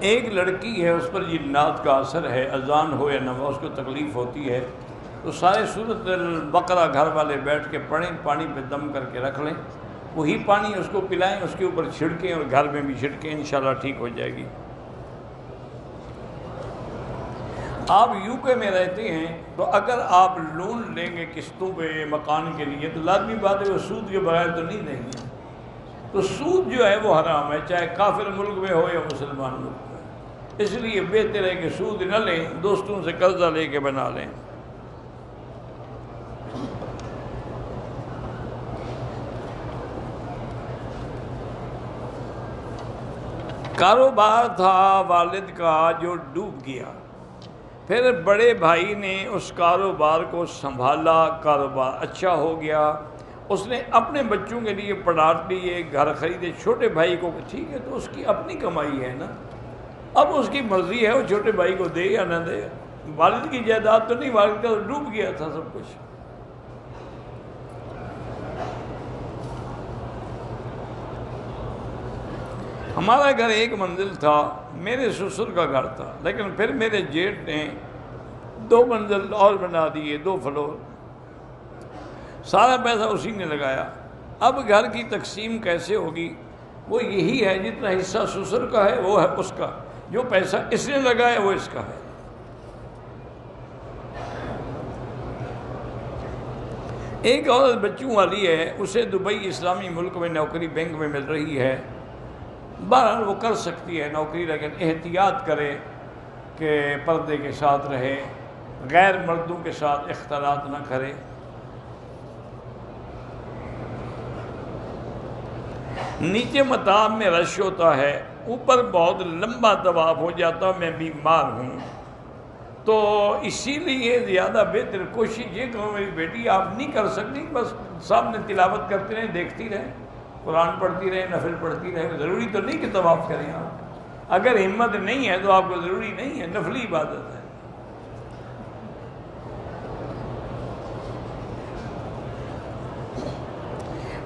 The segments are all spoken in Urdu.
ایک لڑکی ہے، اس پر جنات کا اثر ہے، اذان ہو یا نہ ہو اس کو تکلیف ہوتی ہے، تو سارے سورۃ البقرہ گھر والے بیٹھ کے پڑھیں، پانی پہ دم کر کے رکھ لیں، وہی پانی اس کو پلائیں، اس کے اوپر چھڑکیں اور گھر میں بھی چھڑکیں، انشاءاللہ ٹھیک ہو جائے گی۔ آپ یو کے میں رہتے ہیں تو اگر آپ لون لیں گے قسطوں پہ مکان کے لیے تو لازمی بات ہے وہ سود کے بغیر تو نہیں دیں گے، تو سود جو ہے وہ حرام ہے، چاہے کافر ملک میں ہو یا مسلمان ملک میں۔ اس لیے بہتر ہے کہ سود نہ لیں، دوستوں سے قرضہ لے کے بنا لیں۔ کاروبار تھا والد کا جو ڈوب گیا، پھر بڑے بھائی نے اس کاروبار کو سنبھالا، کاروبار اچھا ہو گیا، اس نے اپنے بچوں کے لیے پلاٹ لیے، گھر خریدے، چھوٹے بھائی کو ٹھیک ہے تو اس کی اپنی کمائی ہے نا، اب اس کی مرضی ہے وہ چھوٹے بھائی کو دے یا نہ دے، والد کی جائیداد تو نہیں، والد کا تو ڈوب گیا تھا سب کچھ۔ ہمارا گھر ایک منزل تھا، میرے سسر کا گھر تھا، لیکن پھر میرے جیٹ نے 2 منزل اور بنا دیے، 2 فلور، سارا پیسہ اسی نے لگایا۔ اب گھر کی تقسیم کیسے ہوگی؟ وہ یہی ہے جتنا حصہ سسر کا ہے وہ ہے اس کا، جو پیسہ اس نے لگایا وہ اس کا ہے۔ ایک عورت بچوں والی ہے، اسے دبئی اسلامی ملک میں نوکری بینک میں مل رہی ہے، بہرحال وہ کر سکتی ہے نوکری، لیکن احتیاط کرے کہ پردے کے ساتھ رہے، غیر مردوں کے ساتھ اختلاط نہ کرے۔ نیچے مطاب میں رش ہوتا ہے، اوپر بہت لمبا طواف ہو جاتا، میں بیمار ہوں، تو اسی لیے زیادہ بہتر کوشش یہ کرو میری بیٹی آپ نہیں کر سکتی، بس سامنے تلاوت کرتے رہیں، دیکھتی رہیں، قرآن پڑھتی رہیں، نفل پڑھتی رہیں، ضروری تو نہیں کہ طواف کریں آپ، اگر ہمت نہیں ہے تو آپ کو ضروری نہیں ہے، نفلی عبادت ہے۔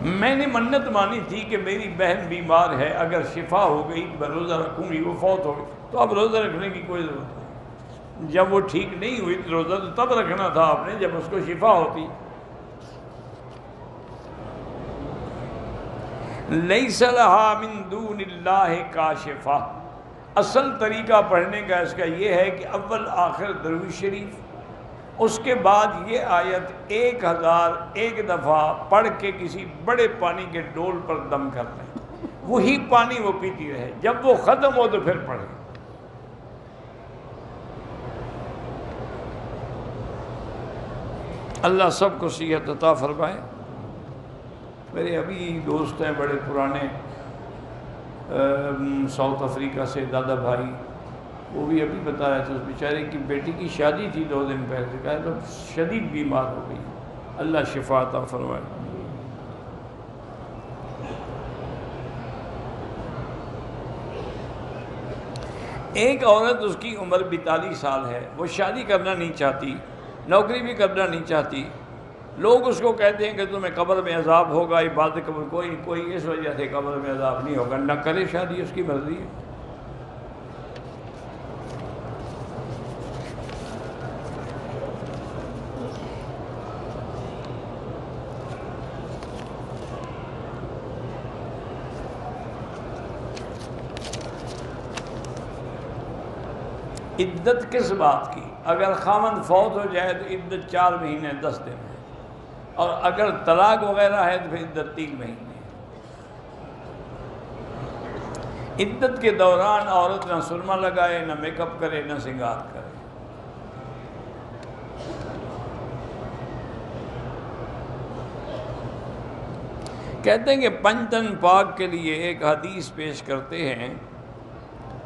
میں نے منت مانی تھی کہ میری بہن بیمار ہے، اگر شفا ہو گئی میں روزہ رکھوں گی، وہ فوت ہو گئی تو اب روزہ رکھنے کی کوئی ضرورت نہیں، جب وہ ٹھیک نہیں ہوئی تو روزہ تو تب رکھنا تھا آپ نے جب اس کو شفا ہوتی۔ لیس لہا من دون اللہ کاشفہ، اصل طریقہ پڑھنے کا اس کا یہ ہے کہ اول آخر درود شریف، اس کے بعد یہ آیت 1001 دفعہ پڑھ کے کسی بڑے پانی کے ڈول پر دم کر لیں، وہی پانی وہ پیتی رہے، جب وہ ختم ہو تو پھر پڑھے۔ اللہ سب کو صحت عطا فرمائے۔ میرے ابھی دوست ہیں بڑے پرانے ساؤتھ افریقہ سے، دادا بھائی، وہ بھی ابھی بتا رہے تھے اس بیچارے کی بیٹی کی شادی تھی 2 دن پہلے، کہا تو شدید بیمار ہو گئی، اللہ شفا عطا فرمائے۔ ایک عورت، اس کی عمر 42 سال ہے، وہ شادی کرنا نہیں چاہتی، نوکری بھی کرنا نہیں چاہتی، لوگ اس کو کہتے ہیں کہ تمہیں قبر میں عذاب ہوگا، عبادت قبر کوئی اس وجہ سے قبر میں عذاب نہیں ہوگا، نہ کرے شادی، اس کی مرضی ہے۔ عدت کس بات کی؟ اگر خاوند فوت ہو جائے تو عدت 4 مہینے 10 دن ہے، اور اگر طلاق وغیرہ ہے تو پھر عدت 3 مہینے۔ عدت کے دوران عورت نہ سرما لگائے، نہ میک اپ کرے، نہ سنگار کرے۔ کہتے ہیں کہ پنجتن پاک کے لیے ایک حدیث پیش کرتے ہیں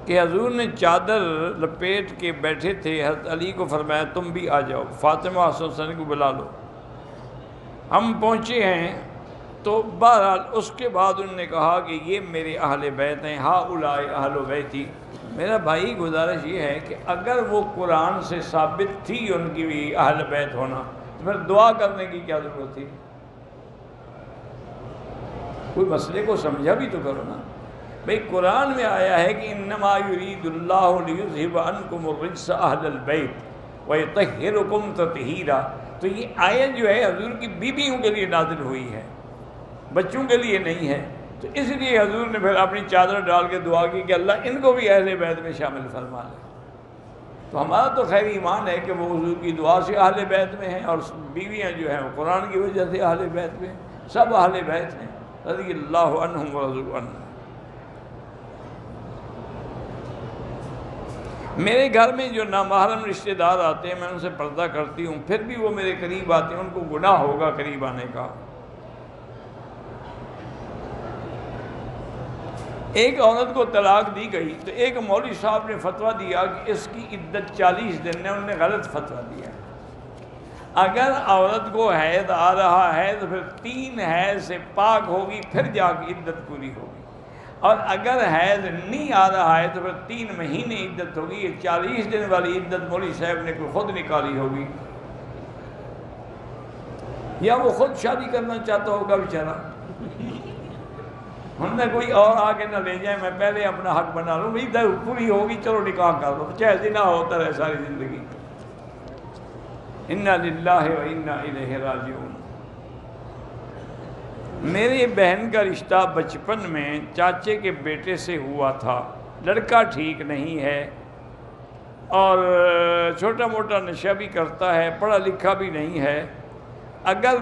کہ حضور نے چادر لپیٹ کے بیٹھے تھے، حضرت علی کو فرمایا تم بھی آ جاؤ، فاطمہ حسن کو بلا لو، ہم پہنچے ہیں، تو بہرحال اس کے بعد انہوں نے کہا کہ یہ میرے اہل بیت ہیں، ہؤلاء اہل بیتی۔ میرا بھائی گزارش یہ ہے کہ اگر وہ قرآن سے ثابت تھی ان کی بھی اہل بیت ہونا تو پھر دعا کرنے کی کیا ضرورت تھی؟ کوئی مسئلے کو سمجھا بھی تو کرو نا۔ بھئی قرآن میں آیا ہے کہ انما یرید اللہ لیذھب عنکم الرجس اہل البیت ویطہرکم تطہیرا، تو یہ آیت جو ہے حضور کی بیویوں کے لیے نازل ہوئی ہے، بچوں کے لیے نہیں ہے۔ تو اس لیے حضور نے پھر اپنی چادر ڈال کے دعا کی کہ اللہ ان کو بھی اہل بیت میں شامل فرما لے۔ تو ہمارا تو خیر ایمان ہے کہ وہ حضور کی دعا سے اہل بیت میں ہیں، اور بیویاں جو ہیں وہ قرآن کی وجہ سے اہل بیت میں، سب اہل بیت ہیں رضی اللہ عنہم ورضوا عنہ۔ میرے گھر میں جو نامحرم رشتہ دار آتے ہیں میں ان سے پردہ کرتی ہوں، پھر بھی وہ میرے قریب آتے ہیں، ان کو گناہ ہوگا قریب آنے کا۔ ایک عورت کو طلاق دی گئی تو ایک مولوی صاحب نے فتویٰ دیا کہ اس کی عدت 40 دن ہے، انہوں نے غلط فتویٰ دیا۔ اگر عورت کو حیض آ رہا ہے تو پھر 3 حیض سے پاک ہوگی، پھر جا کے عدت پوری ہوگی، اور اگر حیض نہیں آ رہا ہے تو پھر 3 مہینے عدت ہوگی۔ یہ 40 دن والی عدت مولوی صاحب نے کوئی خود نکالی ہوگی، یا وہ خود شادی کرنا چاہتا ہوگا بیچارہ، ہم نے کوئی اور آگے نہ لے جائے، میں پہلے اپنا حق بنا لوں، بھائی پوری ہوگی چلو نکاح کر لو، چاہے زنا ہوتا رہے ساری زندگی۔ انا للہ و انا الیہ راجعون۔ میری بہن کا رشتہ بچپن میں چاچے کے بیٹے سے ہوا تھا، لڑکا ٹھیک نہیں ہے اور چھوٹا موٹا نشہ بھی کرتا ہے، پڑھا لکھا بھی نہیں ہے۔ اگر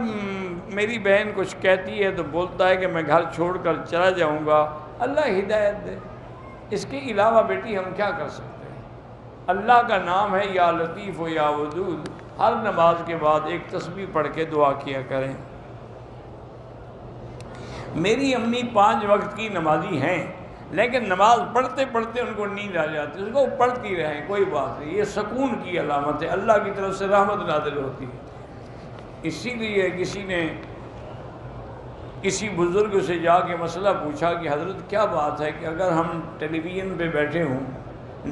میری بہن کچھ کہتی ہے تو بولتا ہے کہ میں گھر چھوڑ کر چلا جاؤں گا، اللہ ہدایت دے۔ اس کے علاوہ بیٹی ہم کیا کر سکتے ہیں؟ اللہ کا نام ہے یا لطیف و یا ودود، ہر نماز کے بعد ایک تسبیح پڑھ کے دعا کیا کریں۔ میری امی 5 وقت کی نمازی ہیں، لیکن نماز پڑھتے پڑھتے ان کو نیند آ جاتی ہے، اس کو پڑھتی رہیں، کوئی بات نہیں، یہ سکون کی علامت ہے، اللہ کی طرف سے رحمت نازل ہوتی ہے۔ اسی لیے کسی نے کسی بزرگ سے جا کے مسئلہ پوچھا کہ حضرت کیا بات ہے کہ اگر ہم ٹیلی ویژن پہ بیٹھے ہوں،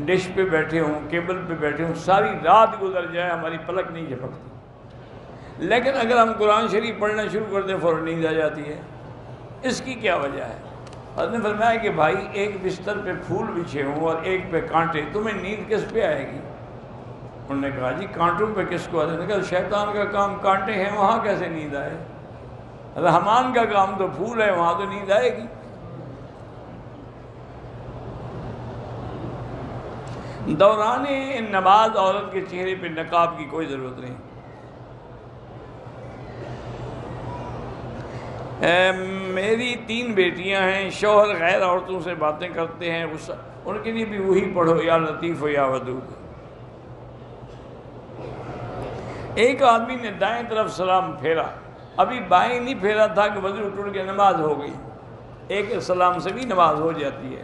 ڈش پہ بیٹھے ہوں، کیبل پہ بیٹھے ہوں، ساری رات گزر جائے ہماری پلک نہیں جھپکتی، لیکن اگر ہم قرآن شریف پڑھنا شروع کر دیں فوراً نیند آ جاتی ہے، اس کی کیا وجہ ہے؟ حضرت نے فرمایا کہ بھائی ایک بستر پہ پھول بچھے ہوں اور ایک پہ کانٹے، تمہیں نیند کس پہ آئے گی؟ انہوں نے کہا جی کانٹوں پہ کس کو آتے ہیں؟ کہا شیطان کا کام کانٹے ہیں، وہاں کیسے نیند آئے؟ رحمان کا کام تو پھول ہے، وہاں تو نیند آئے گی۔ دوران نماز عورت کے چہرے پہ نقاب کی کوئی ضرورت نہیں۔ میری 3 بیٹیاں ہیں، شوہر غیر عورتوں سے باتیں کرتے ہیں، ان کے لیے بھی وہی پڑھو یا لطیف و یا ودود۔ ایک آدمی نے دائیں طرف سلام پھیرا، ابھی بائیں نہیں پھیرا تھا کہ وضو ٹوٹ کے نماز ہو گئی۔ ایک سلام سے بھی نماز ہو جاتی ہے۔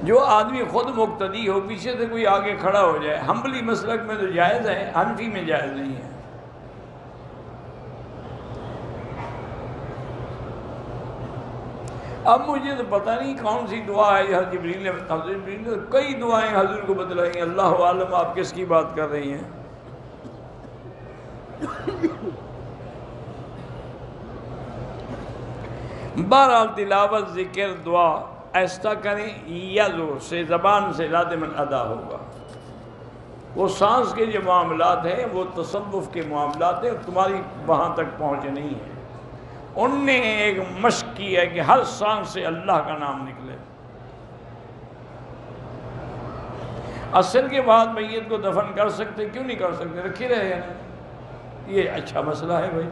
جو آدمی خود مقتدی ہو، پیچھے سے کوئی آگے کھڑا ہو جائے، حنبلی مسلک میں تو جائز ہے، حنفی میں جائز نہیں ہے۔ اب مجھے تو پتہ نہیں کون سی دعا ہے، حضرت جبریل نے کئی دعائیں حضور کو بتلائی ہیں، اللہ عالم آپ کس کی بات کر رہی ہیں۔ بہرحال تلاوت، ذکر، دعا ایسا کریں یا زور سے، زبان سے لازماً ادا ہوگا۔ وہ سانس کے جو معاملات ہیں وہ تصوف کے معاملات ہیں، تمہاری وہاں تک پہنچ نہیں ہے۔ ان نے ایک مشق کی ہے کہ ہر سانس سے اللہ کا نام نکلے۔ عصر کے بعد میت کو دفن کر سکتے، کیوں نہیں کر سکتے؟ رکھے رہے ہیں، یہ اچھا مسئلہ ہے بھائی۔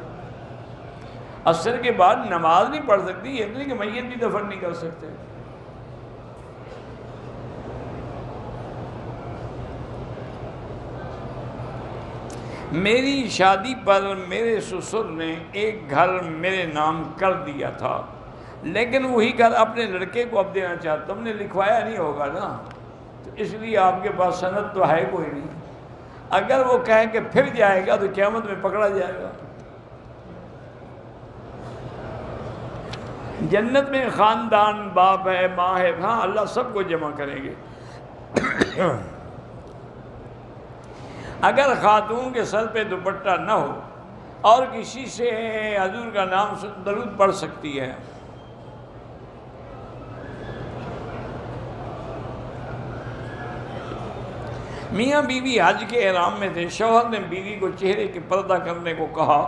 عصر کے بعد نماز نہیں پڑھ سکتی، یہ نہیں کہ میت بھی دفن نہیں کر سکتے۔ میری شادی پر میرے سسر نے ایک گھر میرے نام کر دیا تھا، لیکن وہی گھر اپنے لڑکے کو اب دینا چاہتا۔ تم نے لکھوایا نہیں ہوگا نا، تو اس لیے آپ کے پاس سند تو ہے کوئی نہیں۔ اگر وہ کہے کہ پھر جائے گا تو قیامت میں پکڑا جائے گا۔ جنت میں خاندان، باپ ہے، ماں ہے، ہاں اللہ سب کو جمع کریں گے۔ اگر خاتون کے سر پہ دوپٹہ نہ ہو اور کسی سے حضور کا نام درود پڑھ سکتی ہے۔ میاں بیوی حج کے احرام میں تھے، شوہر نے بیوی کو چہرے کے پردہ کرنے کو کہا۔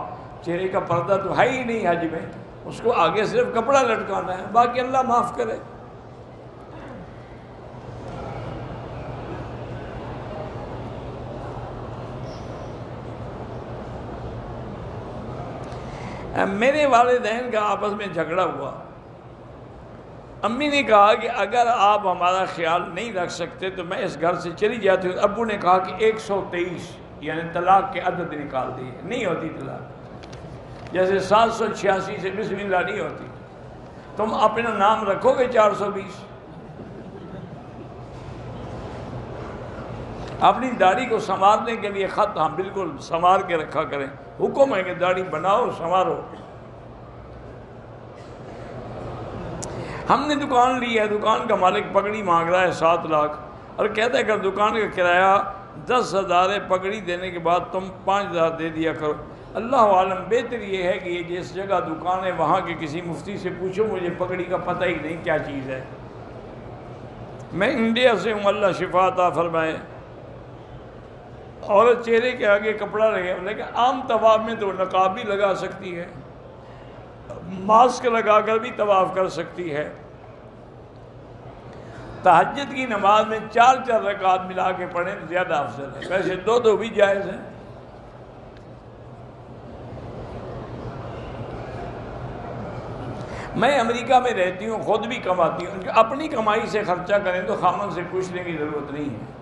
چہرے کا پردہ تو ہے ہی نہیں حج میں، اس کو آگے صرف کپڑا لٹکانا ہے، باقی اللہ معاف کرے۔ میرے والدین کا آپس میں جھگڑا ہوا۔ امی نے کہا کہ اگر آپ ہمارا خیال نہیں رکھ سکتے تو میں اس گھر سے چلی جاتی ہوں۔ ابو نے کہا کہ 123 یعنی طلاق کے عدد نکال دیے، نہیں ہوتی طلاق، جیسے 786 سے بسم اللہ نہیں ہوتی۔ تم اپنا نام رکھو گے 420۔ اپنی داڑھی کو سنوارنے کے لیے خط ہم بالکل سنوار کے رکھا کریں، حکم ہے کہ داڑھی بناؤ سنوارو۔ ہم نے دکان لی ہے، دکان کا مالک پگڑی مانگ رہا ہے 7 لاکھ اور کہتا ہے کہ دکان کا کرایہ 10,000 ہے، پگڑی دینے کے بعد تم 5,000 دے دیا کرو۔ اللہ عالم، بہتر یہ ہے کہ یہ جس جگہ دکان ہے وہاں کے کسی مفتی سے پوچھو، مجھے پگڑی کا پتہ ہی نہیں کیا چیز ہے۔ میں انڈیا سے ہوں، اللہ شفا عطا فرمائے۔ عورت چہرے کے آگے کپڑا رہے، لیکن عام طواف میں تو نقاب بھی لگا سکتی ہے، ماسک لگا کر بھی طواف کر سکتی ہے۔ تہجد کی نماز میں 4 رکعت ملا کے پڑھیں زیادہ افضل ہے، ویسے 2 بھی جائز ہیں۔ میں امریکہ میں رہتی ہوں، خود بھی کماتی ہوں، اپنی کمائی سے خرچہ کریں تو خامن سے پوچھنے کی ضرورت نہیں ہے۔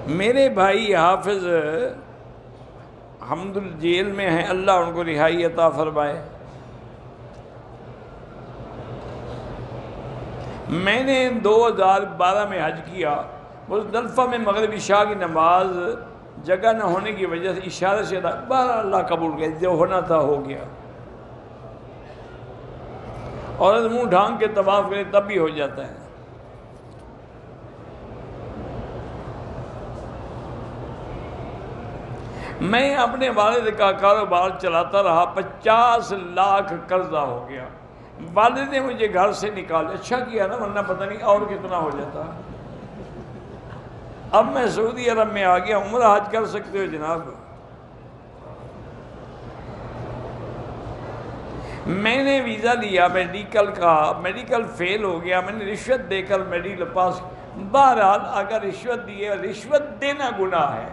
میرے بھائی حافظ حمد الجیل میں ہیں، اللہ ان کو رہائی عطا فرمائے۔ میں نے 2012 میں حج کیا، مزدلفہ میں مغرب عشاء کی نماز جگہ نہ ہونے کی وجہ سے اشارے سے بہرحال اللہ قبول کر، جو ہونا تھا ہو گیا۔ عورت منہ ڈھانک کے طواف کرے تب بھی ہو جاتا ہے۔ میں اپنے والد کا کاروبار چلاتا رہا، 50 لاکھ قرضہ ہو گیا۔ والد نے مجھے گھر سے نکال، اچھا کیا نا، ورنہ پتہ نہیں اور کتنا ہو جاتا۔ اب میں سعودی عرب میں آ گیا، عمرہ حج کر سکتے ہو جناب۔ میں نے ویزا لیا میڈیکل کا، میڈیکل فیل ہو گیا، میں نے رشوت دے کر میڈیکل پاس۔ بہرحال اگر رشوت دی ہے، رشوت دینا گناہ ہے،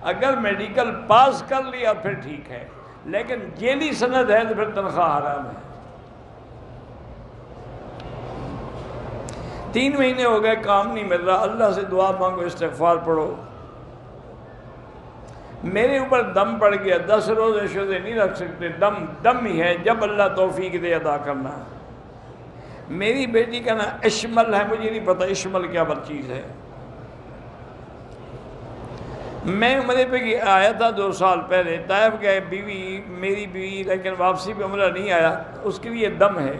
اگر میڈیکل پاس کر لیا پھر ٹھیک ہے، لیکن جیلی سند ہے تو پھر تنخواہ حرام ہے۔ 3 مہینے ہو گئے، کام نہیں مل رہا، اللہ سے دعا مانگو، استغفار پڑھو۔ میرے اوپر دم پڑ گیا، 10 روز شوزے نہیں رکھ سکتے، دم ہی ہے، جب اللہ توفیق دے ادا کرنا۔ میری بیٹی کا نام اشمل ہے، مجھے نہیں پتہ اشمل کیا چیز ہے۔ میں عمرے پہ آیا تھا 2 سال پہلے، طائف گئے، میری بیوی، لیکن واپسی پہ عمرہ نہیں آیا، اس کے لیے دم ہے۔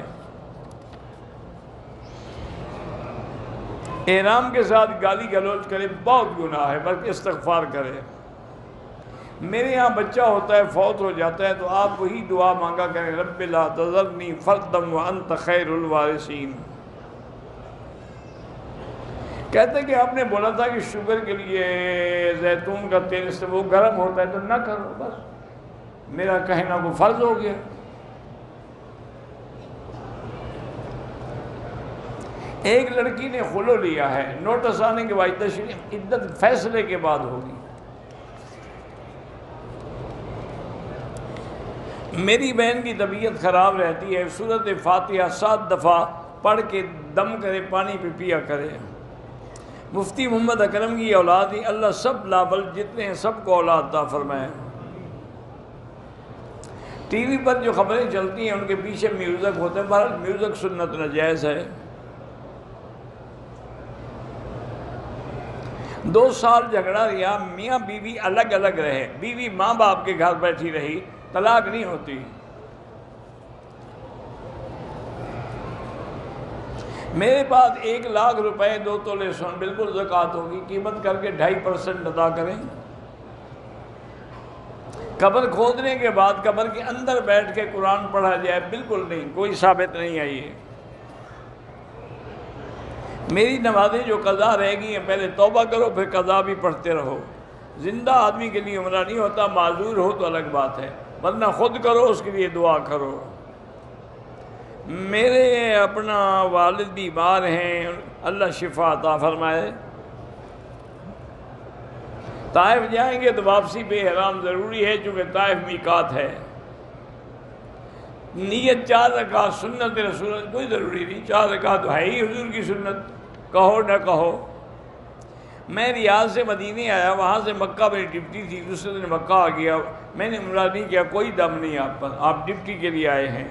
احرام کے ساتھ گالی گلوچ کرے بہت گناہ ہے، بلکہ استغفار کرے۔ میرے یہاں بچہ ہوتا ہے، فوت ہو جاتا ہے، تو آپ وہی دعا مانگا کریں، رب لا تذرنی فردا وانت خیر الوارثین۔ کہتے کہ آپ نے بولا تھا کہ شوگر کے لیے زیتون کا تیل سے وہ گرم ہوتا ہے تو نہ کرو، بس میرا کہنا وہ فرض ہو گیا۔ ایک لڑکی نے خلو لیا ہے، نوٹس آنے کے بعد عدت فیصلے کے بعد ہوگی۔ میری بہن کی طبیعت خراب رہتی ہے، سورۃ فاتحہ 7 دفعہ پڑھ کے دم کرے، پانی پہ پیا کرے۔ مفتی محمد اکرم کی اولاد ہی، اللہ سب لاول جتنے ہیں سب کو اولاد عطا فرمائے۔ ٹی وی پر جو خبریں چلتی ہیں ان کے پیچھے میوزک ہوتے ہیں، بہرحال میوزک سنت ناجائز ہے۔ 2 سال جھگڑا رہا، میاں بیوی الگ الگ رہے، بیوی ماں باپ کے گھر بیٹھی رہی، طلاق نہیں ہوتی۔ میرے پاس 1 لاکھ روپے 2 تولے سون، بالکل زکوٰۃ ہوگی، قیمت کر کے 2.5% ادا کریں۔ قبر کھودنے کے بعد قبر کے اندر بیٹھ کے قرآن پڑھا جائے، بالکل نہیں، کوئی ثابت نہیں ہے یہ۔ میری نمازیں جو قضا رہ گئی ہیں پہلے توبہ کرو، پھر قضا بھی پڑھتے رہو۔ زندہ آدمی کے لیے عمرہ نہیں ہوتا، معذور ہو تو الگ بات ہے، ورنہ خود کرو، اس کے لیے دعا کرو۔ میرے اپنا والد بیمار ہیں، اللہ شفا عطا فرمائے۔ طائف جائیں گے تو واپسی پہ احرام ضروری ہے، چونکہ طائف میقات ہے۔ نیت 4 رکعت سنت رسول اللہ کوئی ضروری نہیں، 4 رکعت تو ہے ہی حضور کی سنت، کہو نہ کہو۔ میں ریاض سے مدینے آیا، وہاں سے مکہ میری ڈپٹی تھی، دوسرے دن مکہ آ گیا، میں نے عمرہ نہیں کیا، کوئی دم نہیں آپ پر، آپ ڈپٹی کے لیے آئے ہیں۔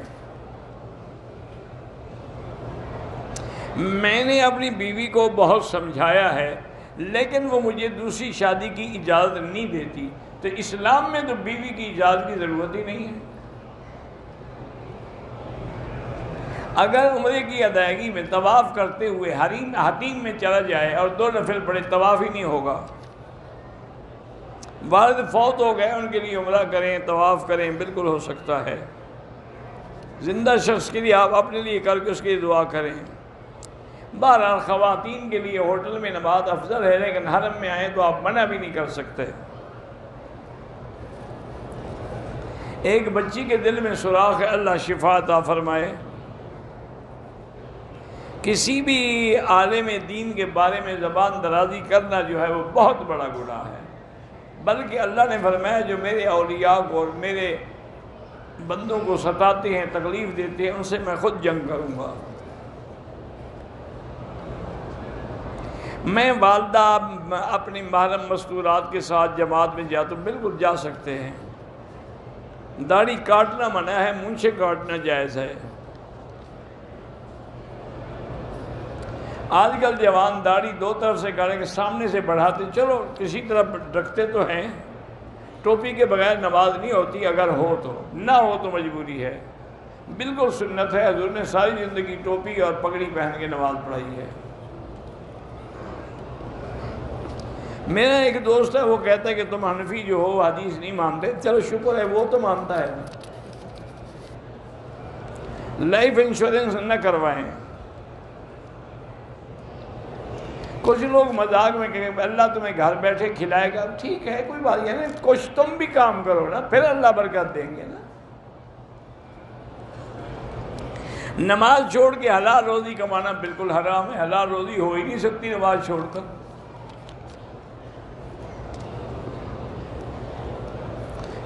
میں نے اپنی بیوی کو بہت سمجھایا ہے، لیکن وہ مجھے دوسری شادی کی اجازت نہیں دیتی، تو اسلام میں تو بیوی کی اجازت کی ضرورت ہی نہیں ہے۔ اگر عمرے کی ادائیگی میں طواف کرتے ہوئے حتیم میں چلا جائے اور 2 نفل پڑھے، طواف ہی نہیں ہوگا۔ والد فوت ہو گئے، ان کے لیے عمرہ کریں، طواف کریں، بالکل ہو سکتا ہے۔ زندہ شخص کے لیے آپ اپنے لیے کر کے اس کے لیے دعا کریں۔ بہرحال خواتین کے لیے ہوٹل میں نماز افضل ہے، لیکن حرم میں آئیں تو آپ منع بھی نہیں کر سکتے۔ ایک بچی کے دل میں سوراخ ہے، اللہ شفا عطا فرمائے۔ کسی بھی عالم دین کے بارے میں زبان درازی کرنا جو ہے وہ بہت بڑا گناہ ہے، بلکہ اللہ نے فرمایا جو میرے اولیاء کو اور میرے بندوں کو ستاتے ہیں، تکلیف دیتے ہیں، ان سے میں خود جنگ کروں گا۔ میں والدہ اپنی محرم مستورات کے ساتھ جماعت میں جاتا ہوں، بالکل جا سکتے ہیں۔ داڑھی کاٹنا منع ہے، مونچھیں کاٹنا جائز ہے۔ آج کل جوان داڑھی 2 طرف سے کاٹیں گے، سامنے سے بڑھاتے، چلو کسی طرح رکھتے تو ہیں۔ ٹوپی کے بغیر نماز نہیں ہوتی، اگر ہو تو، نہ ہو تو مجبوری ہے۔ بالکل سنت ہے، حضور نے ساری زندگی ٹوپی اور پگڑی پہن کے نماز پڑھائی ہے۔ میرا ایک دوست ہے، وہ کہتا ہے کہ تم حنفی جو ہو حدیث نہیں مانتے، چلو شکر ہے وہ تو مانتا ہے۔ لائف انشورنس نہ کروائیں۔ کچھ لوگ مذاق میں کہیں اللہ تمہیں گھر بیٹھے کھلائے گا، ٹھیک ہے کوئی بات نہیں، کچھ تم بھی کام کرو نا، پھر اللہ برکت دیں گے نا۔ نماز چھوڑ کے حلال روزی کمانا بالکل حرام ہے، حلال روزی ہو ہی نہیں سکتی نماز چھوڑ کر۔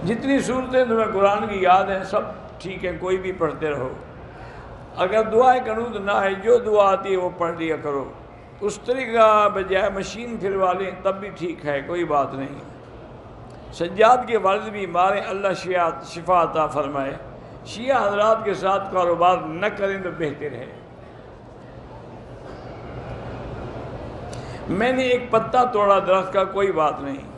جتنی صورتیں تمہیں قرآن کی یاد ہیں سب ٹھیک ہے، کوئی بھی پڑھتے رہو۔ اگر دعائے قنوت نہ ہے، جو دعا آتی ہے وہ پڑھ لیا کرو۔ اس طریقہ بجائے مشین پھروا لیں تب بھی ٹھیک ہے، کوئی بات نہیں۔ سجاد کے والد بیمار ہیں، اللہ شفا عطا فرمائے۔ شیعہ حضرات کے ساتھ کاروبار نہ کریں تو بہتر ہے۔ میں نے ایک پتا توڑا درخت کا، کوئی بات نہیں۔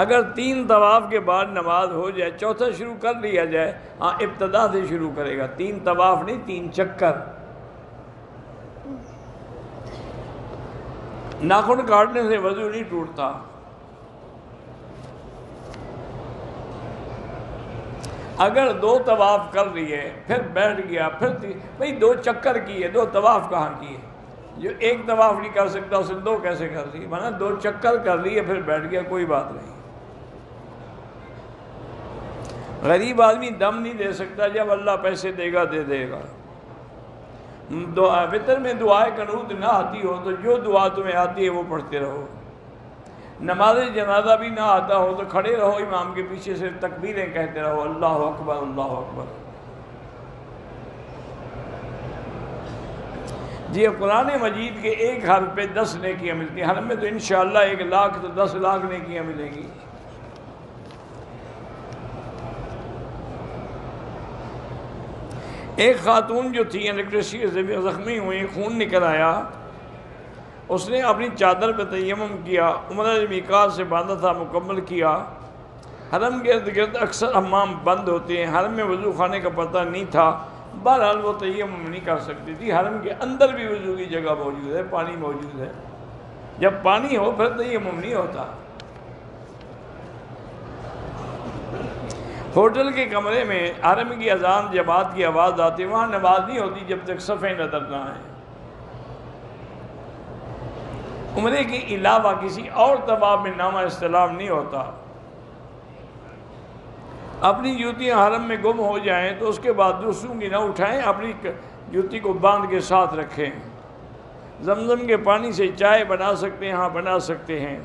اگر 3 طواف کے بعد نماز ہو جائے، چوتھا شروع کر لیا جائے، ہاں ابتدا سے شروع کرے گا، 3 طواف نہیں، 3 چکر۔ ناخن کاٹنے سے وضو نہیں ٹوٹتا۔ اگر 2 طواف کر لیے پھر بیٹھ گیا، پھر بھئی 2 چکر کیے، 2 طواف کہاں کیے؟ جو 1 طواف نہیں کر سکتا اسے 2 کیسے کر لیے؟ مانا 2 چکر کر لیے پھر بیٹھ گیا، کوئی بات نہیں۔ غریب آدمی دم نہیں دے سکتا، جب اللہ پیسے دے گا دے دے گا۔ وطر میں دعائے قنوت نہ آتی ہو تو جو دعا تمہیں آتی ہے وہ پڑھتے رہو۔ نماز جنازہ بھی نہ آتا ہو تو کھڑے رہو، امام کے پیچھے سے تکبیریں کہتے رہو، اللہ اکبر اللہ اکبر۔ جی قرآن مجید کے ایک حرف پہ 10 نیکیاں ملتی ہیں، حرم میں تو انشاءاللہ 1 لاکھ تو 10 لاکھ نیکیاں ملیں گی۔ ایک خاتون جو تھی الیکٹریسٹی سے زخمی ہوئی، خون نکل آیا، اس نے اپنی چادر پہ تیمم کیا، عمرہ میقات سے باندھا تھا مکمل کیا۔ حرم کے ارد گرد اکثر حمام بند ہوتے ہیں، حرم میں وضو خانے کا پتہ نہیں تھا، بہرحال وہ تیمم نہیں کر سکتی تھی۔ حرم کے اندر بھی وضو کی جگہ موجود ہے، پانی موجود ہے۔ جب پانی ہو پھر تیمم نہیں ہوتا۔ ہوٹل کے کمرے میں حرم کی اذان جماعت کی آواز آتی، وہاں نماز نہیں ہوتی جب تک صفیں نظر نہ آئیں۔ عمرے کے علاوہ کسی اور طواف میں نامہ استلام نہیں ہوتا۔ اپنی جوتیاں حرم میں گم ہو جائیں تو اس کے بعد دوسروں کی نہ اٹھائیں، اپنی جوتی کو باندھ کے ساتھ رکھیں۔ زمزم کے پانی سے چائے بنا سکتے ہیں، ہاں بنا سکتے ہیں۔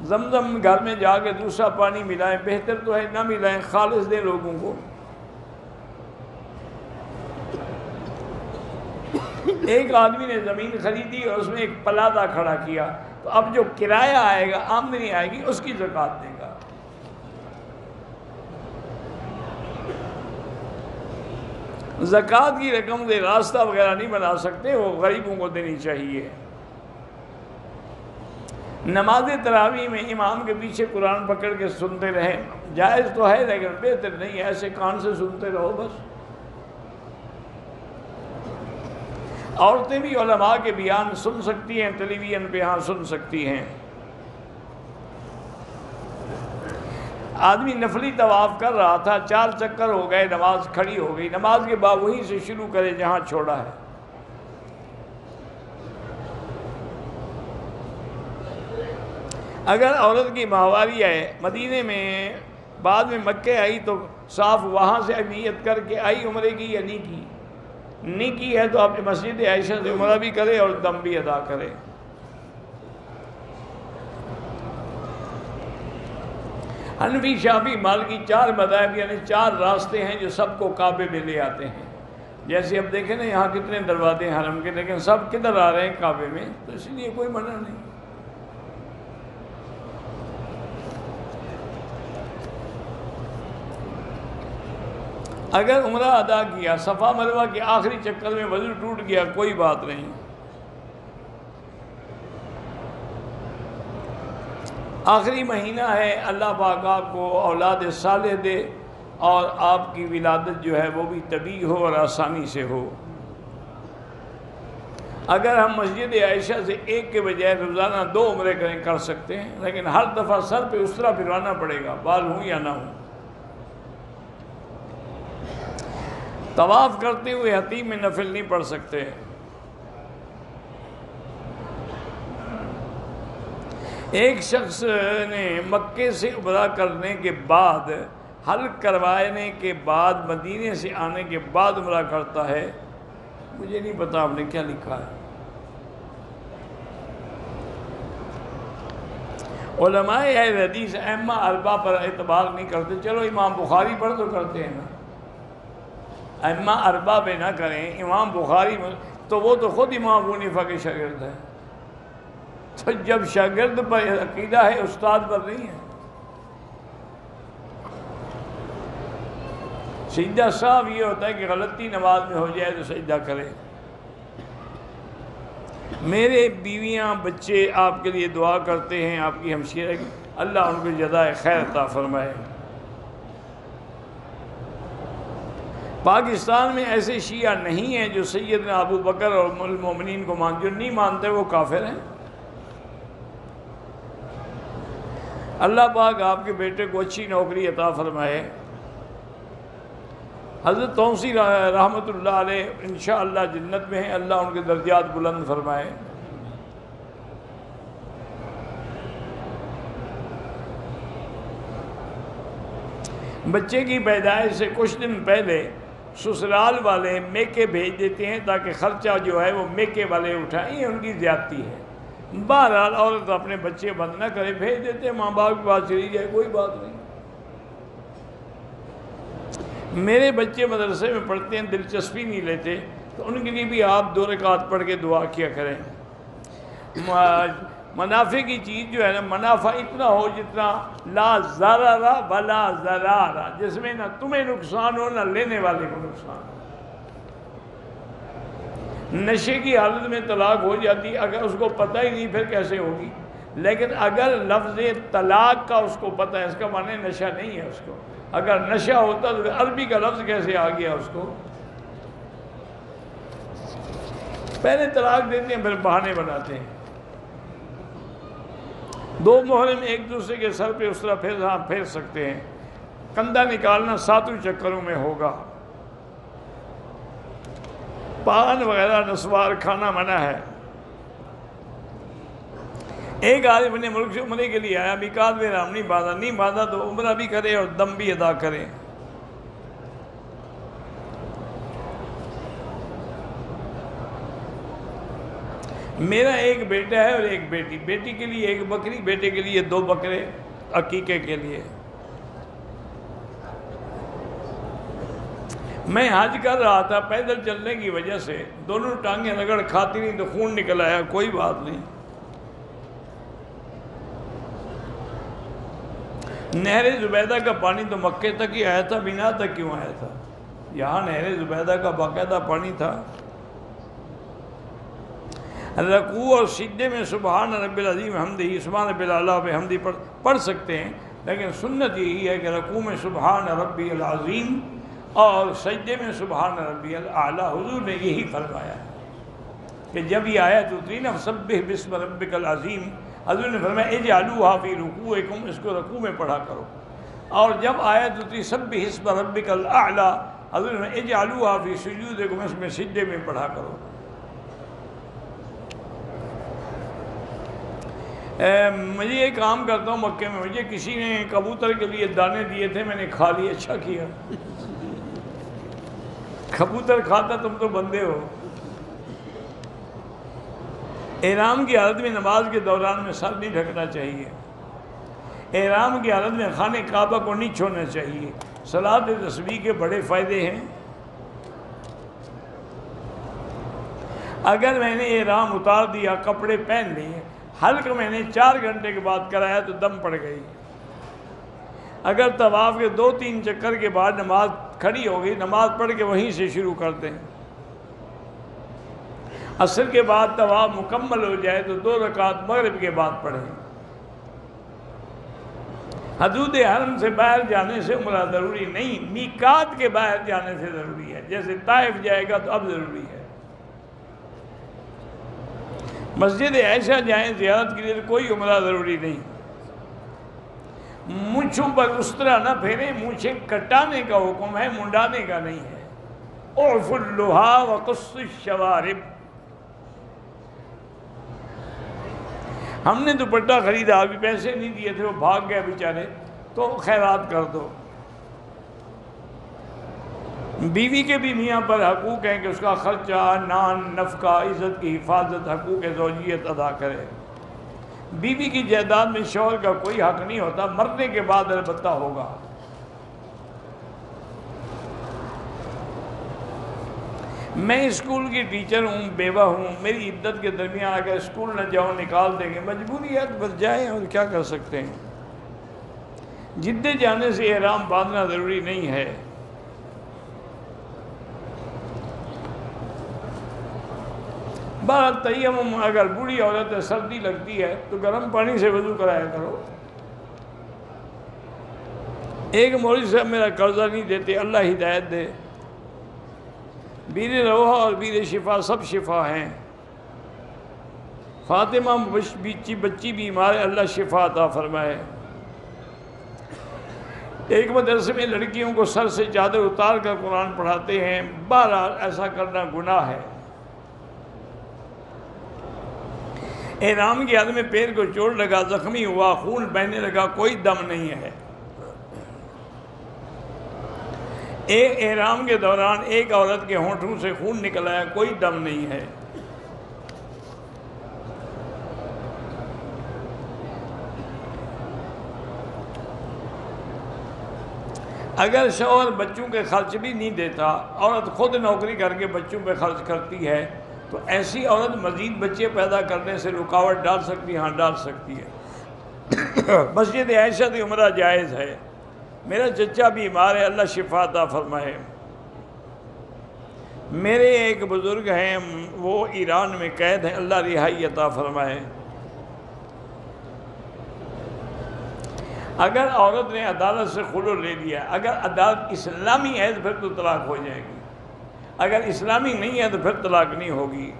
زمزم گھر میں جا کے دوسرا پانی ملائیں، بہتر تو ہے نہ ملائیں، خالص دیں لوگوں کو۔ ایک آدمی نے زمین خریدی اور اس میں ایک پلادہ کھڑا کیا، تو اب جو کرایہ آئے گا، آمدنی آئے گی، اس کی زکوٰۃ دے گا۔ زکوٰۃ کی رقم سے راستہ وغیرہ نہیں بنا سکتے، وہ غریبوں کو دینی چاہیے۔ نماز تراویح میں امام کے پیچھے قرآن پکڑ کے سنتے رہیں، جائز تو ہے لیکن بہتر نہیں ہے، ایسے کان سے سنتے رہو بس۔ عورتیں بھی علماء کے بیان سن سکتی ہیں، ٹیلی ویژن پہ ہاں سن سکتی ہیں۔ آدمی نفلی طواف کر رہا تھا، 4 چکر ہو گئے، نماز کھڑی ہو گئی، نماز کے بعد وہیں سے شروع کرے جہاں چھوڑا ہے۔ اگر عورت کی ماہواری ہے، مدینے میں بعد میں مکے آئی تو صاف وہاں سے نیت کر کے آئی عمرے کی یا نہیں کی؟ نہیں کی ہے تو آپ مسجد عائشہ سے عمرہ بھی کرے اور دم بھی ادا کرے۔ حنفی، شافعی، مالکی 4 مذاہب یعنی 4 راستے ہیں جو سب کو کعبے میں لے آتے ہیں۔ جیسے اب دیکھیں نا یہاں کتنے دروازے حرم کے، لیکن سب کدھر آ رہے ہیں؟ کعبے میں، تو اس لیے کوئی منع نہیں۔ اگر عمرہ ادا کیا، صفا مروہ کے آخری چکر میں وضو ٹوٹ گیا، کوئی بات نہیں۔ آخری مہینہ ہے، اللہ پاک آپ کو اولاد صالح دے اور آپ کی ولادت جو ہے وہ بھی طبیعی ہو اور آسانی سے ہو۔ اگر ہم مسجد عائشہ سے 1 کے بجائے روزانہ 2 عمرے کر سکتے ہیں، لیکن ہر دفعہ سر پہ اسرا پھروانا پڑے گا، بال ہوں یا نہ ہوں۔ طواف کرتے ہوئے حتیم میں نفل نہیں پڑھ سکتے۔ ایک شخص نے مکے سے عمرہ کرنے کے بعد، حلق کروانے کے بعد، مدینے سے آنے کے بعد عمرہ کرتا ہے، مجھے نہیں پتا آپ نے کیا لکھا ہے۔ علماء اہل حدیث ائمہ 4 پر اعتبار نہیں کرتے، چلو امام بخاری پر تو کرتے ہیں نا، ائمہ 4 پہ نہ کریں، امام بخاری تو وہ تو خود امام ابو حنیفہ کے شاگرد ہیں، تو جب شاگرد پر عقیدہ ہے استاد پر نہیں ہے۔ سجدہ صاحب یہ ہوتا ہے کہ غلطی نماز میں ہو جائے تو سجدہ کرے۔ میرے بیویاں بچے آپ کے لیے دعا کرتے ہیں، آپ کی ہمشیرہ کی، اللہ ان کو جزائے خیر عطا فرمائے۔ پاکستان میں ایسے شیعہ نہیں ہیں جو سیدنا ابو بکر اور ام المومنین کو جو نہیں مانتے وہ کافر ہیں۔ اللہ پاک آپ کے بیٹے کو اچھی نوکری عطا فرمائے۔ حضرت توسی رحمۃ اللہ علیہ انشاءاللہ جنت میں ہیں، اللہ ان کے درجات بلند فرمائے۔ بچے کی پیدائش سے کچھ دن پہلے سسرال والے میکے بھیج دیتے ہیں تاکہ خرچہ جو ہے وہ میکے والے اٹھائیں، یہ ان کی زیادتی ہے۔ بہرحال عورت اپنے بچے بند نہ کرے، بھیج دیتے ہیں، ماں باپ کے پاس چلی جائے، کوئی بات نہیں۔ میرے بچے مدرسے میں پڑھتے ہیں، دلچسپی نہیں لیتے، تو ان کے لیے بھی آپ 2 رکعت پڑھ کے دعا کیا کریں۔ منافع کی چیز جو ہے نا، منافع اتنا ہو جتنا لا ضرر ولا ضرار، جس میں نہ تمہیں نقصان ہو نہ لینے والے کو نقصان ہو۔ نشے کی حالت میں طلاق ہو جاتی، اگر اس کو پتہ ہی نہیں پھر کیسے ہوگی، لیکن اگر لفظ طلاق کا اس کو پتہ ہے، اس کا معنی نشہ نہیں ہے اس کو، اگر نشہ ہوتا تو عربی کا لفظ کیسے آ گیا اس کو؟ پہلے طلاق دیتے ہیں پھر بہانے بناتے ہیں۔ دو محرم ایک دوسرے کے سر پہ اس طرح پھیر سکتے ہیں، کندھا نکالنا 7 چکروں میں ہوگا، پان وغیرہ نسوار کھانا منع ہے۔ ایک آدمی اپنے ملک سے عمرے کے لیے آیا، میقات میں احرام نہیں باندھا تو عمرہ بھی کرے اور دم بھی ادا کرے۔ میرا ایک بیٹا ہے اور ایک بیٹی، بیٹی کے لیے 1 بکری، بیٹے کے لیے 2 بکرے عقیقے کے لیے۔ میں حج کر رہا تھا، پیدل چلنے کی وجہ سے دونوں ٹانگیں رگڑ کھاتی نہیں تو خون نکل آیا، کوئی بات نہیں۔ نہر زبیدہ کا پانی تو مکے تک ہی آیا تھا، مینا تک کیوں آیا تھا؟ یہاں نہر زبیدہ کا باقاعدہ پانی تھا۔ رکوع اور سجدے میں سبحان رب العظیم حمدہ، سبحان رب الاعلیٰ بحمدہ پڑھ سکتے ہیں، لیکن سنت یہی ہے کہ رکوع میں سبحان ربی العظیم اور سجدے میں سبحان ربی الاعلیٰ۔ حضور نے یہی فرمایا ہے کہ جب یہ آیت اتری نا فسبح باسم ربک العظیم، حضور نے فرمایا اجعلوها فی رکوعکم، اس کو رکوع میں پڑھا کرو۔ اور جب آیت اتری سبح اسم ربک الاعلیٰ، حضور نے فرمایا اجعلوها فی سجودکم، اس میں سجدے میں پڑھا کرو۔ مجھے ایک کام کرتا ہوں مکے میں، مجھے کسی نے کبوتر کے لیے دانے دیے تھے، میں نے کھا لیے، اچھا کیا۔ کبوتر کھاتا تم تو بندے ہو۔ احرام کی حالت میں نماز کے دوران میں سر نہیں ڈھکنا چاہیے، احرام کی حالت میں خانہ کعبہ کو نہیں چھوڑنا چاہیے۔ صلاۃ تسبیح کے بڑے فائدے ہیں۔ اگر میں نے احرام اتار دیا، کپڑے پہن لیے، حلق میں نے 4 گھنٹے کے بعد کرایا تو دم پڑ گئی۔ اگر طواف کے 2-3 چکر کے بعد نماز کھڑی ہو گئی، نماز پڑھ کے وہیں سے شروع کر دیں۔ عصر کے بعد طواف مکمل ہو جائے تو 2 رکعت مغرب کے بعد پڑھیں۔ حدود حرم سے باہر جانے سے عمرہ ضروری نہیں، میقات کے باہر جانے سے ضروری ہے۔ جیسے طائف جائے گا تو اب ضروری ہے۔ مسجد عائشہ جائیں زیارت کے لیے تو کوئی عمرہ ضروری نہیں۔ مونچھوں پر اس طرح نہ پھیریں، مونچھیں کٹانے کا حکم ہے، منڈانے کا نہیں ہے۔ اعف اللحا وقص الشوارب۔ ہم نے دوپٹہ خریدا، ابھی پیسے نہیں دیے تھے، وہ بھاگ گئے بیچارے، تو خیرات کر دو۔ بیوی کے بھی میاں پر حقوق ہیں کہ اس کا خرچہ، نان، نفقہ، عزت کی حفاظت، حقوق زوجیت ادا کرے۔ بیوی کی جائیداد میں شوہر کا کوئی حق نہیں ہوتا، مرنے کے بعد البتہ ہوگا۔ میں اسکول کی ٹیچر ہوں، بیوہ ہوں، میری عدت کے درمیان اگر اسکول نہ جاؤں نکال دیں گے، مجبوری ہے بس جائیں، اور کیا کر سکتے ہیں۔ جدے جانے سے احرام باندھنا ضروری نہیں ہے۔ بہرحال تیمم، اگر بوڑھی عورت ہے، سردی لگتی ہے تو گرم پانی سے وضو کرایا کرو۔ ایک مولوی صاحب میرا قرضہ نہیں دیتے، اللہ ہدایت دے۔ بیر روحہ اور بیر شفا سب شفا ہیں۔ فاطمہ بچی بیمار ہے، اللہ شفا عطا فرمائے۔ ایک مدرسے میں لڑکیوں کو سر سے چادر اتار کر قرآن پڑھاتے ہیں، بہرحال ایسا کرنا گناہ ہے۔ احرام کی حالت میں پیر کو چوٹ لگا، زخمی ہوا، خون بہنے لگا، کوئی دم نہیں ہے۔ احرام کے دوران ایک عورت کے ہونٹوں سے خون نکل آیا، کوئی دم نہیں ہے۔ اگر شوہر بچوں کے خرچ بھی نہیں دیتا، عورت خود نوکری کر کے بچوں پہ خرچ کرتی ہے، تو ایسی عورت مزید بچے پیدا کرنے سے رکاوٹ ڈال سکتی ہے؟ ہاں ڈال سکتی ہے۔ مسجد عائشہ سے عمرہ جائز ہے۔ میرا چچا بیمار ہے، اللہ شفا عطا فرمائے۔ میرے ایک بزرگ ہیں، وہ ایران میں قید ہیں، اللہ رہائی عطا فرمائے۔ اگر عورت نے عدالت سے خلع لے لیا، اگر عدالت اسلامی ہے تو پھر تو طلاق ہو جائے گی، اگر اسلامی نہیں ہے تو پھر طلاق نہیں ہوگی۔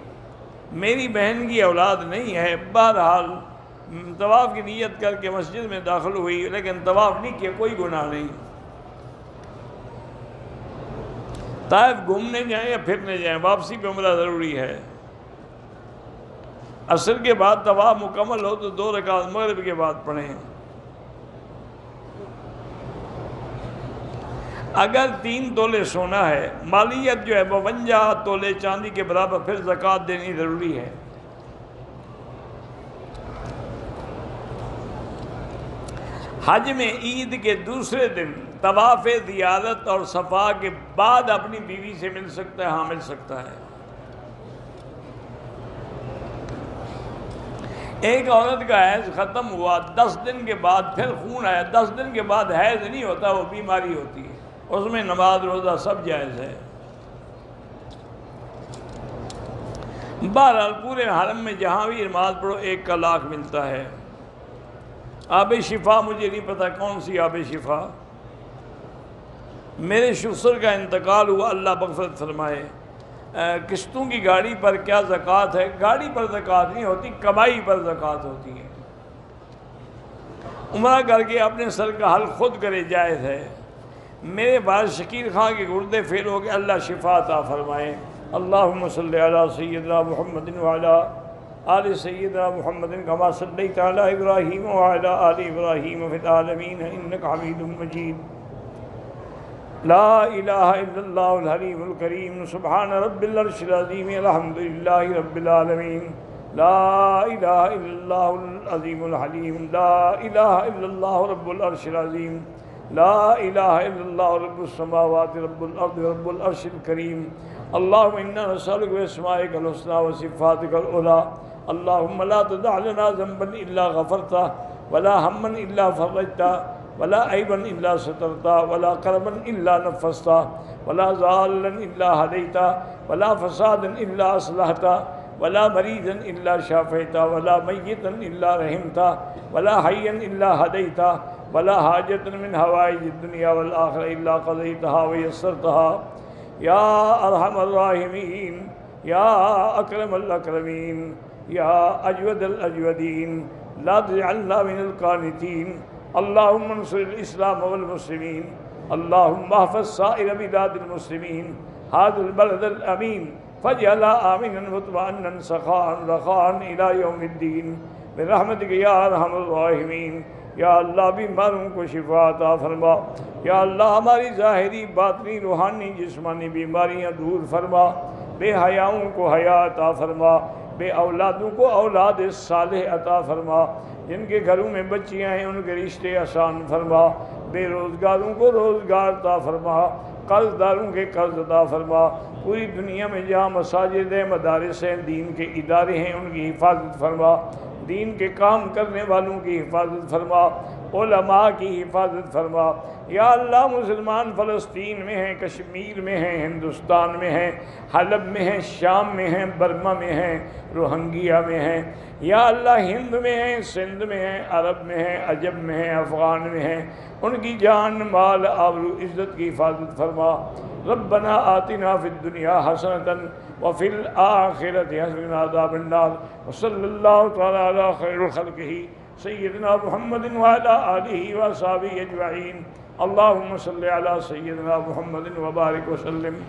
میری بہن کی اولاد نہیں ہے، بہرحال طواف کی نیت کر کے مسجد میں داخل ہوئی لیکن طواف نہیں کیا، کوئی گناہ نہیں۔ طائف گھومنے جائیں یا پھرنے جائیں، واپسی پہ عمرہ ضروری ہے۔ عصر کے بعد طواف مکمل ہو تو 2 رکعت مغرب کے بعد پڑھیں۔ اگر 3 تولے سونا ہے، مالیت جو ہے 52 تولے چاندی کے برابر، پھر زکوٰۃ دینی ضروری ہے۔ حج میں عید کے دوسرے دن طواف زیارت اور صفا کے بعد اپنی بیوی سے مل سکتا ہے؟ ہاں مل سکتا ہے۔ ایک عورت کا حیض ختم ہوا، 10 دن کے بعد پھر خون آیا، 10 دن کے بعد حیض نہیں ہوتا، وہ بیماری ہوتی ہے، اس میں نماز روزہ سب جائز ہے۔ بہرحال پورے حرم میں جہاں بھی نماز پڑھو 1 کا لاکھ ملتا ہے۔ آب شفا مجھے نہیں پتا کون سی آب شفا، میرے شسر کا انتقال ہوا، اللہ مغفرت فرمائے۔ قسطوں کی گاڑی پر کیا زکوٰۃ ہے؟ گاڑی پر زکوٰۃ نہیں ہوتی، کمائی پر زکوٰۃ ہوتی ہے۔ عمرہ کر کے اپنے سر کا حل خود کرے، جائز ہے۔ میرے بعد شکیر خان کے گردے فیل ہو گئے، اللہ شفا عطا فرمائے۔ اللہم صلی علی سیدنا محمد وعلی آل سیدنا محمد کما صلیت علی ابراہیم وعلی آل ابراہیم فی العالمین انک حمید مجید۔ لا الہ الا اللہ الحلیم الکریم، سبحان رب العرش العظیم، الحمدللہ رب العالمین۔ لا الہ الا اللہ العظیم الحلیم، لا الہ الا اللہ رب العرش العظیم، لا الہ الا اللہ رب السماوات رب الارض رب العرش الکریم۔ اللہم انا نسألک باسمائک الحسنی وصفاتک العلی، اللہم لا تدع لنا ذنبا الا غفرتہ، ولا ہما الا فرجتہ، ولا عیبا الا سترتہ، ولا کربا الا نفستہ، ولا ضالا الا ہدیتہ، ولا فسادا الا اصلحتہ، ولا مریضا الا شافیتہ، ولا میتا الا رحمتہ، ولا حیا الا ہدیتہ، ولا حاجۃ من حوائج الدنیا والآخرہ الا قضیتہا ویسرتہا یا ارحم الراحمین، یا اکرم الاکرمین، یا اجود الاجودین، لا تجعلنا من القانتین۔ اللہم انصر الاسلام والمسلمین، اللہم احفظ سائر بلاد المسلمین، هذا البلد الامین فاجعلها آمنا مطمئنا سخاء رخاء الى یوم الدین برحمتک یا ارحم الراحمین۔ یا اللہ بیماروں کو شفا عطا فرما، یا اللہ ہماری ظاہری باطنی روحانی جسمانی بیماریاں دور فرما، بے حیاؤں کو حیا عطا فرما، بے اولادوں کو اولاد صالح عطا فرما، جن کے گھروں میں بچیاں ہیں ان کے رشتے آسان فرما، بے روزگاروں کو روزگار عطا فرما، قرض داروں کے قرض عطا فرما، پوری دنیا میں جہاں مساجد ہیں، مدارس ہیں، دین کے ادارے ہیں ان کی حفاظت فرما، دین کے کام کرنے والوں کی حفاظت فرما، علماء کی حفاظت فرما۔ یا اللہ مسلمان فلسطین میں ہیں، کشمیر میں ہیں، ہندوستان میں ہیں، حلب میں ہیں، شام میں ہیں، برما میں ہیں، روہنگیا میں ہیں، یا اللہ ہند میں ہیں، سندھ میں ہیں، عرب میں ہیں، عجب میں ہیں، افغان میں ہیں، ان کی جان مال آبرو عزت کی حفاظت فرما۔ ربنا آتنا فی الدنیا حسنۃ وفی الآخرۃ حسنۃ وقنا عذاب النار، وصلی اللہ تعالی علی خیر خلقہ سیدنا محمد وعلی آلہ وصحبہ اجمعین۔ اللہم صلی علی سیدنا محمد وبارک وسلم۔